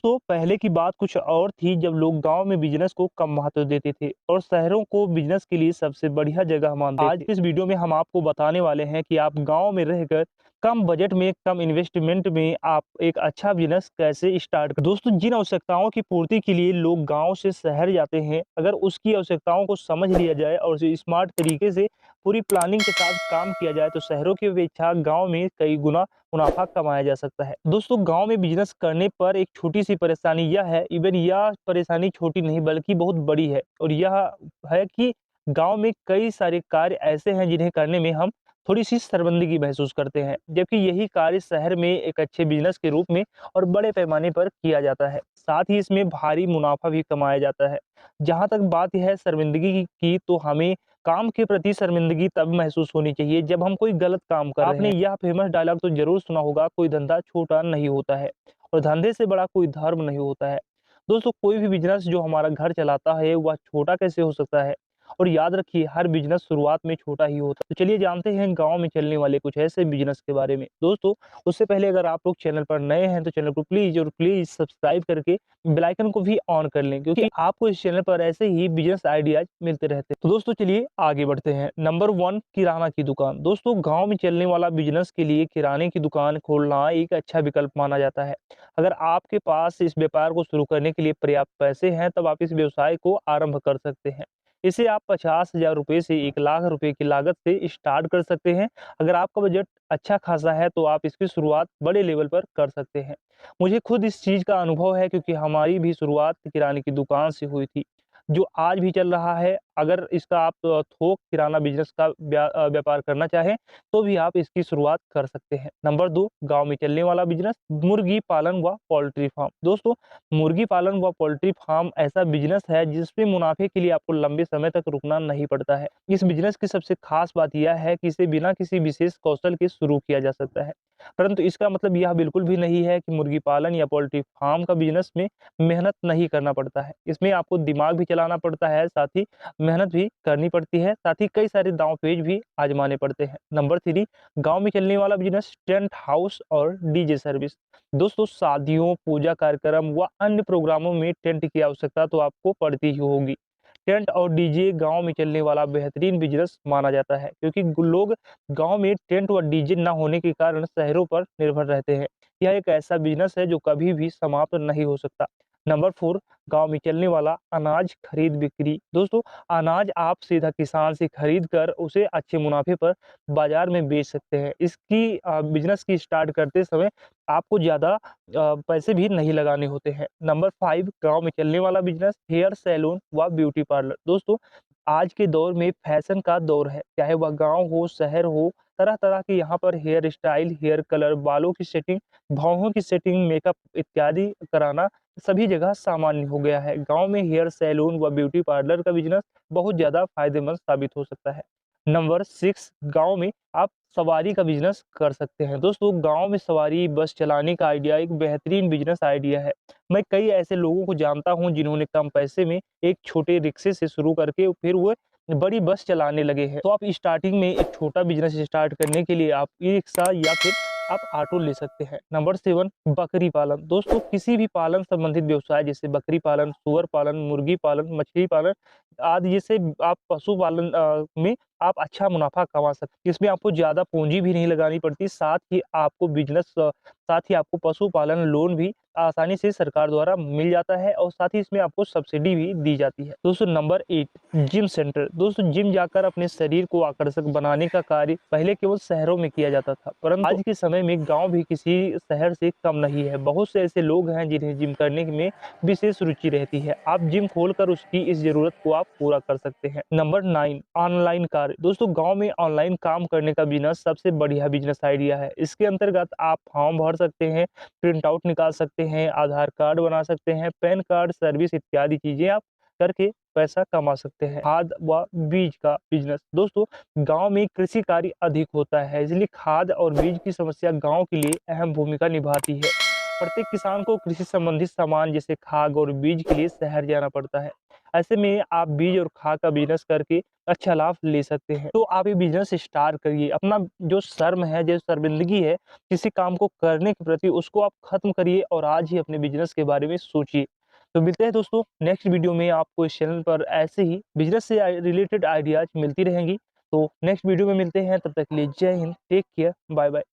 दोस्तों पहले की बात कुछ और थी जब लोग गांव में बिजनेस को कम महत्व देते थे और शहरों को बिजनेस के लिए सबसे बढ़िया जगह मानते थे। आज इस वीडियो में हम आपको बताने वाले हैं कि आप गांव में रहकर कम बजट में कम इन्वेस्टमेंट में आप एक अच्छा बिजनेस कैसे स्टार्ट कर। दोस्तों जिन आवश्यकताओं की पूर्ति के लिए लोग गांव से शहर जाते हैं, अगर उसकी आवश्यकताओं को समझ लिया जाए और उसे स्मार्ट तरीके से पूरी प्लानिंग के साथ काम किया जाए तो शहरों की अपेक्षा गांव में कई गुना मुनाफा कमाया जा सकता है। दोस्तों गांव में बिजनेस करने पर एक छोटी सी परेशानी यह है, इवन यह परेशानी छोटी नहीं बल्कि बहुत बड़ी है, और यह है कि गांव में कई सारे कार्य ऐसे हैं जिन्हें करने में हम थोड़ी सी शर्मिंदगी महसूस करते हैं, जबकि यही कार्य शहर में एक अच्छे बिजनेस के रूप में और बड़े पैमाने पर किया जाता है। साथ ही इसमें भारी मुनाफा भी कमाया जाता है। जहां तक बात यह है शर्मिंदगी की, तो हमें काम के प्रति शर्मिंदगी तब महसूस होनी चाहिए जब हम कोई गलत काम कर रहे हैं। आपने यह फेमस डायलॉग तो जरूर सुना होगा, कोई धंधा छोटा नहीं होता है और धंधे से बड़ा कोई धर्म नहीं होता है। दोस्तों कोई भी बिजनेस जो हमारा घर चलाता है वह छोटा कैसे हो सकता है, और याद रखिए हर बिजनेस शुरुआत में छोटा ही होता है। तो चलिए जानते हैं गांव में चलने वाले कुछ ऐसे बिजनेस के बारे में। दोस्तों उससे पहले अगर आप लोग चैनल पर नए हैं तो चैनल को प्लीज और प्लीज सब्सक्राइब करके बेल आइकन को भी ऑन कर लें, क्योंकि आपको इस चैनल पर ऐसे ही बिजनेस आइडियाज मिलते रहते हैं। तो दोस्तों चलिए आगे बढ़ते हैं। नंबर 1, किराना की दुकान। दोस्तों गांव में चलने वाला बिजनेस के लिए किराने की दुकान खोलना एक अच्छा विकल्प माना जाता है। अगर आपके पास इस व्यापार को शुरू करने के लिए पर्याप्त पैसे हैं तब आप इस व्यवसाय को आरंभ कर सकते हैं। इसे आप 50,000 रुपए से 1 लाख रुपए की लागत से स्टार्ट कर सकते हैं। अगर आपका बजट अच्छा खासा है तो आप इसकी शुरुआत बड़े लेवल पर कर सकते हैं। मुझे खुद इस चीज़ का अनुभव है, क्योंकि हमारी भी शुरुआत किराने की दुकान से हुई थी, जो आज भी चल रहा है। अगर इसका आप थोक किराना बिजनेस का व्यापार करना चाहें तो भी आप इसकी शुरुआत कर सकते हैं। नंबर 2, गांव में चलने वाला बिजनेस मुर्गी पालन व पोल्ट्री फार्म। दोस्तों मुर्गी पालन व पोल्ट्री फार्म ऐसा बिजनेस है जिसमें मुनाफे के लिए आपको लंबे समय तक रुकना नहीं पड़ता है। इस बिजनेस की सबसे खास बात यह है कि इसे बिना किसी विशेष कौशल के शुरू किया जा सकता है, परंतु इसका मतलब यह बिल्कुल भी नहीं है कि मुर्गी पालन या पोल्ट्री फार्म का बिजनेस में मेहनत नहीं करना पड़ता है। इसमें आपको दिमाग भी चलाना पड़ता है, साथ ही मेहनत भी करनी पड़ती है, साथ ही कई सारे दांव पेच भी आजमाने पड़ते हैं। नंबर 3, गांव में चलने वाला बिजनेस टेंट हाउस और डीजे सर्विस। दोस्तों शादियों, पूजा कार्यक्रम व अन्य प्रोग्रामों में टेंट की आवश्यकता तो आपको पड़ती ही होगी। टेंट और डीजे गांव में चलने वाला बेहतरीन बिजनेस माना जाता है, क्योंकि लोग गांव में टेंट व डीजे न होने के कारण शहरों पर निर्भर रहते हैं। यह एक ऐसा बिजनेस है जो कभी भी समाप्त नहीं हो सकता। नंबर 4, गांव में चलने वाला अनाज खरीद बिक्री। दोस्तों अनाज आप सीधा किसान से खरीद कर उसे अच्छे मुनाफे पर बाजार में बेच सकते हैं। इसकी बिजनेस की स्टार्ट करते समय आपको ज़्यादा पैसे भी नहीं लगाने होते हैं। नंबर 5, गांव में चलने वाला बिजनेस हेयर सैलून व ब्यूटी पार्लर। दोस्तों आज के दौर में फैशन का दौर है, चाहे वह गांव हो शहर हो, तरह तरह के यहाँ पर हेयर स्टाइल, हेयर कलर, बालों की सेटिंग, भौहों की सेटिंग, मेकअप इत्यादि कराना सभी जगह सामान्य हो गया है। गांव में हेयर सैलून व ब्यूटी पार्लर का बिजनेस बहुत ज्यादा फायदेमंद साबित हो सकता है। नंबर 6, गांव में आप सवारी का बिजनेस कर सकते हैं। दोस्तों गांव में सवारी बस चलाने का आइडिया एक बेहतरीन बिजनेस आइडिया है। मैं कई ऐसे लोगों को जानता हूं जिन्होंने कम पैसे में एक छोटे रिक्शे से शुरू करके फिर वो बड़ी बस चलाने लगे हैं। तो आप स्टार्टिंग में एक छोटा बिजनेस स्टार्ट करने के लिए आप ई रिक्शा या फिर आप ऑटो ले सकते हैं। नंबर 7, बकरी पालन। दोस्तों किसी भी पालन संबंधित व्यवसाय जैसे बकरी पालन, सुअर पालन, मुर्गी पालन, मछली पालन आदि जैसे आप पशुपालन में आप अच्छा मुनाफा कमा सकते हैं। इसमें आपको ज़्यादा पूंजी भी नहीं लगानी पड़ती, साथ ही आपको साथ ही आपको पशुपालन लोन भी आसानी से सरकार द्वारा मिल जाता है, और साथ ही इसमें आपको सब्सिडी भी दी जाती है। दोस्तों नंबर 8, जिम सेंटर। दोस्तों जिम जाकर अपने शरीर को आकर्षक बनाने का कार्य पहले केवल शहरों में किया जाता था, परंतु आज के समय में गांव भी किसी शहर से कम नहीं है। बहुत से ऐसे लोग हैं जिन्हें जिम करने में विशेष रुचि रहती है। आप जिम खोलकर उसकी इस जरूरत को आप पूरा कर सकते हैं। नंबर 9, ऑनलाइन कार्य। दोस्तों गांव में ऑनलाइन काम करने का बिजनेस सबसे बढ़िया बिजनेस आइडिया है। इसके अंतर्गत आप फॉर्म भर सकते हैं, प्रिंट आउट निकाल सकते हैं, आधार कार्ड बना सकते हैं, पैन कार्ड सर्विस इत्यादि चीजें आप करके पैसा कमा सकते हैं। खाद व बीज का बिजनेस। दोस्तों गांव में कृषि कार्य अधिक होता है, इसलिए खाद और बीज की समस्या गांव के लिए अहम भूमिका निभाती है। प्रत्येक किसान को कृषि संबंधित सामान जैसे खाद और बीज के लिए शहर जाना पड़ता है। ऐसे में आप बीज और खाद का बिजनेस करके अच्छा लाभ ले सकते हैं। तो आप ये बिजनेस स्टार्ट करिए, अपना जो शर्म है, जो शर्मिंदगी है किसी काम को करने के प्रति, उसको आप खत्म करिए और आज ही अपने बिजनेस के बारे में सोचिए। तो मिलते हैं दोस्तों नेक्स्ट वीडियो में। आपको इस चैनल पर ऐसे ही बिजनेस से रिलेटेड आइडियाज मिलती रहेंगी। तो नेक्स्ट वीडियो में मिलते हैं, तब तक के लिए जय Hind, take care, bye bye.